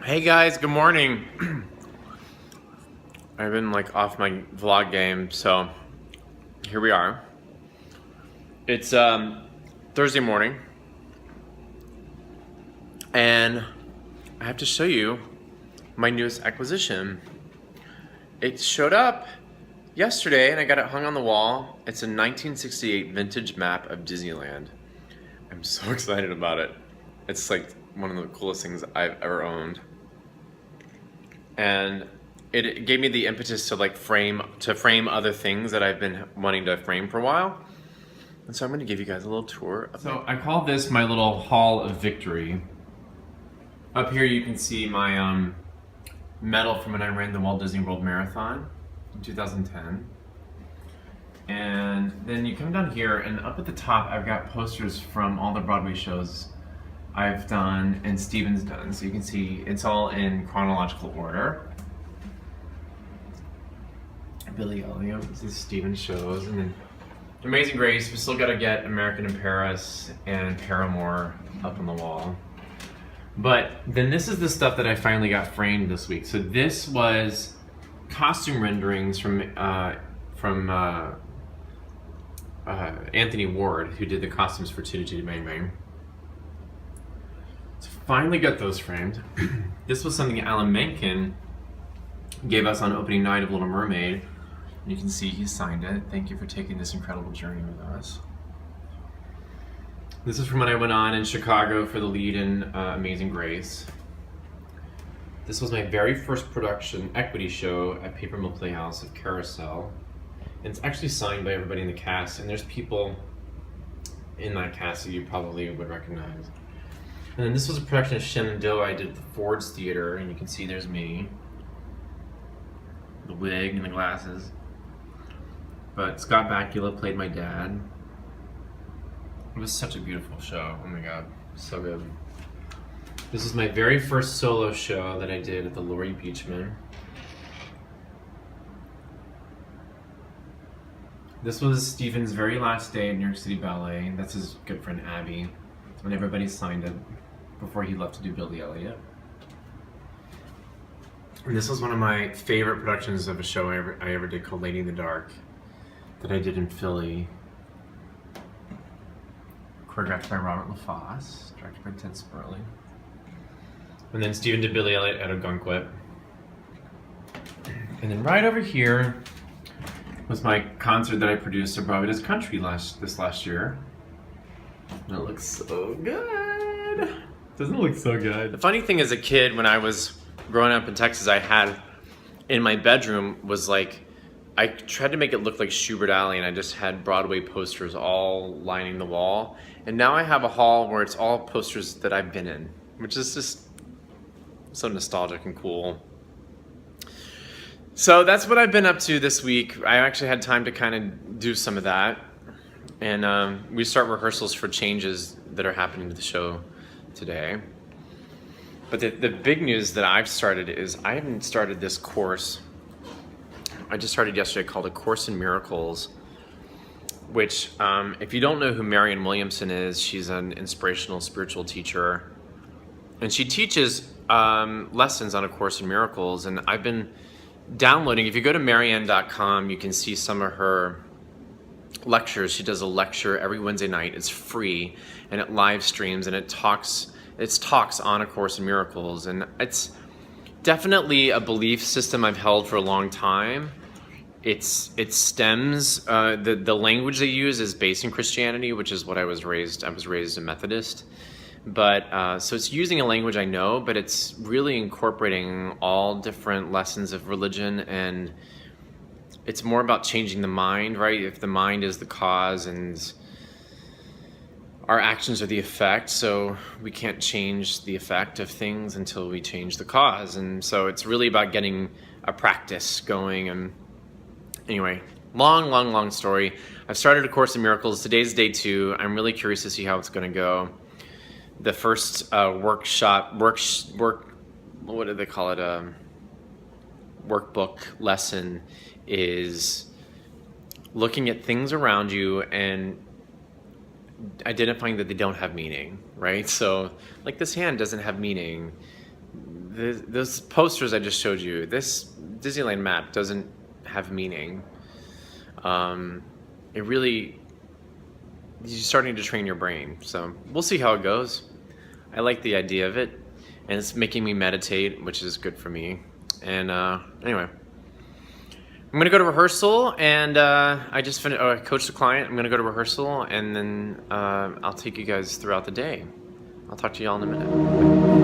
Hey guys, good morning. I've been like off my vlog game, so here we are. It's Thursday morning, and I have to show you my newest acquisition. It showed up yesterday, and I got it hung on the wall. It's a 1968 vintage map of Disneyland. I'm so excited about it. It's like one of the coolest things I've ever owned. And it gave me the impetus to frame other things that I've been wanting to frame for a while. And so I'm going to give you guys a little tour. So I call this my little Hall of Victory. Up here you can see my medal from when I ran the Walt Disney World Marathon in 2010. And then you come down here, and up at the top I've got posters from all the Broadway shows I've done and Steven's done. So you can see it's all in chronological order. Billy Elliot, this is Steven's shows, and then Amazing Grace. We still gotta get American in Paris and Paramore up on the wall. But then this is the stuff that I finally got framed this week. So this was costume renderings from Anthony Ward, who did the costumes for Chitty Chitty Bang Bang. So finally got those framed. This was something Alan Menken gave us on opening night of Little Mermaid. And you can see he signed it. Thank you for taking this incredible journey with us. This is from when I went on in Chicago for the lead in Amazing Grace. This was my very first production equity show at Paper Mill Playhouse of Carousel. And it's actually signed by everybody in the cast, and there's people in that cast that you probably would recognize. And then this was a production of Shenandoah I did at the Ford's Theater, and you can see there's me. The wig and the glasses. But Scott Bakula played my dad. It was such a beautiful show. Oh my god, so good. This is my very first solo show that I did at the Laurie Beachman. This was Steven's very last day at New York City Ballet. That's his good friend Abby, when everybody signed it before he left to do Billy Elliot. And this was one of my favorite productions of a show I ever did called Lady in the Dark, that I did in Philly. Choreographed by Robert LaFosse, directed by Ted Sperling. And then Steven did Billy Elliot at Ogunquit. And then right over here was my concert that I produced at Broadway Does Country this last year. And it looks so good. Doesn't it look so good? The funny thing as a kid, when I was growing up in Texas, I had in my bedroom was I tried to make it look like Schubert Alley, and I just had Broadway posters all lining the wall. And now I have a hall where it's all posters that I've been in, which is just so nostalgic and cool. So that's what I've been up to this week. I actually had time to kind of do some of that. And we start rehearsals for changes that are happening to the show today. But the big news that I've started is I haven't started this course. I just started yesterday, called A Course in Miracles, which if you don't know who Marianne Williamson is, she's an inspirational spiritual teacher. And she teaches lessons on A Course in Miracles. And I've been downloading. If you go to marianne.com, you can see some of her lectures. She does a lecture every Wednesday night. It's free, and it live streams, and it's talks on A Course in Miracles. And it's definitely a belief system I've held for a long time. It stems, the language they use is based in Christianity, which is what I was raised a Methodist. But so it's using a language I know, but it's really incorporating all different lessons of religion, and it's more about changing the mind, right? If the mind is the cause and our actions are the effect, so we can't change the effect of things until we change the cause. And so it's really about getting a practice going. And anyway, long story. I've started A Course in Miracles. Today's day 2. I'm really curious to see how it's going to go. The first workshop, what do they call it? Workbook lesson is looking at things around you and identifying that they don't have meaning, right? So like this hand doesn't have meaning. those posters I just showed you, this Disneyland map doesn't have meaning. It really, you're starting to train your brain. So we'll see how it goes. I like the idea of it, and it's making me meditate, which is good for me. And anyway, I'm gonna go to rehearsal, and I just finished. I coached a client. I'm gonna go to rehearsal, and then I'll take you guys throughout the day. I'll talk to you all in a minute. Bye.